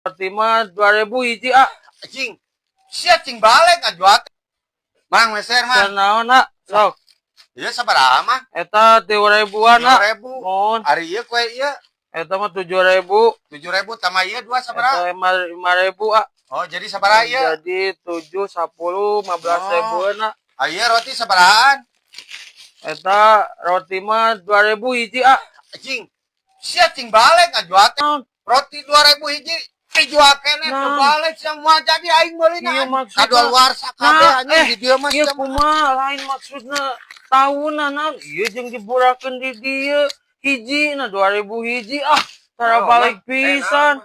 Fatimah 2000 hiji ah. Cing. Sia cing balik ajuat. Mang meser mah. Naon nak? Sok. Ieu sabaraha mah? Eta 3000-an nak. 3000. Mohon. Ari ieu kue ieu. Eta mah 7000. 7000 tambah ieu 2 sabaraha? Eta 5000 ah. Oh, jadi sabaraha ieu? Jadi 7 10 15.000 nak. Ieu roti sabarahaan? Eta roti mah 2000 hiji ah. Cing. Sia cing balik ajuat. Roti 2000 hiji. Dijual kene balik semua jadi aing meuli na. Ieu maksudna kadaluarsa kabeh anjing di dieu mah. Ieu kumaha lain maksudna tahunan naon ieu jeung diburakeun di dieu hijina 2000 hiji ah tara balik pisan.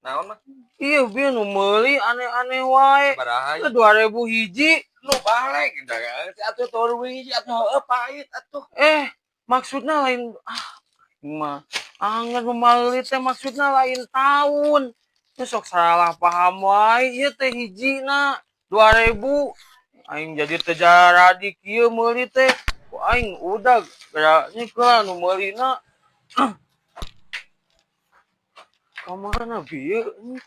Naon mah? Ieu bieu nu meuli aneh-aneh wae. Sabaraha? 2000 hiji Nu balik atuh 2000 hiji atuh heueuh pait atuh. Maksudna lain mah anggar meuli teh maksudna lain tahun. Sok salah paham wae ieu teh hijina 2000. Aing jadi teu jaradi kieu meuli teh. Ku aing udah geraknya ke nu meulina. Kamana bieu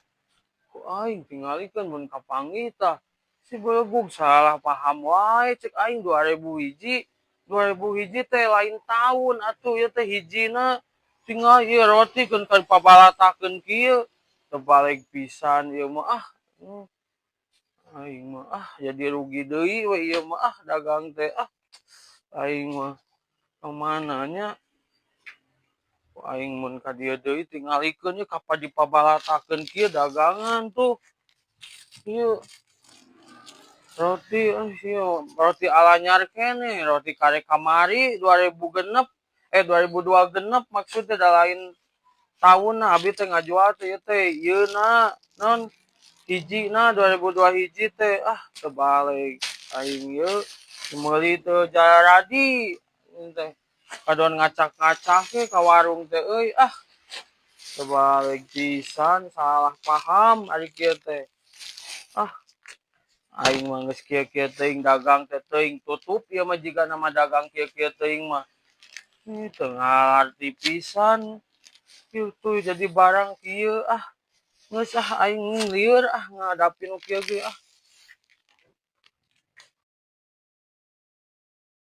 ku aing tingalikeun mun kapanggih tah. Si belegug salah paham wae cek aing 2000 hiji. 2000 hiji teh lain tahun atuh ieu teh hijina tinggal ieu roti keun pabalatakeun kieu tebalik pisan ieu mah aing mah jadi rugi deui we ieu mah dagang teh aing mah kemana nya aing mun ka dieu deui tingalikeun nya kapa dipabalatakeun kieu dagangan tuh ieu roti alanyar kene roti kare kamari 2006 2002 genep maksudnya da lain tahun na abi teh ngajual teh yeuna non hiji na 2002 hiji teh terbalik aing ieu meuli teu jaradi teh kadon ngacak-ngacak ke ka warung teh euy terbalik pisan salah paham ari kieu teh aing mah geus kieu-kieu teuing dagang teh teuing tutup ieu mah jiga nama dagang kieu-kieu teuing mah teu ngarti pisan kitu jadi barang kieu geus aing lieur ngadapi nu kieu ge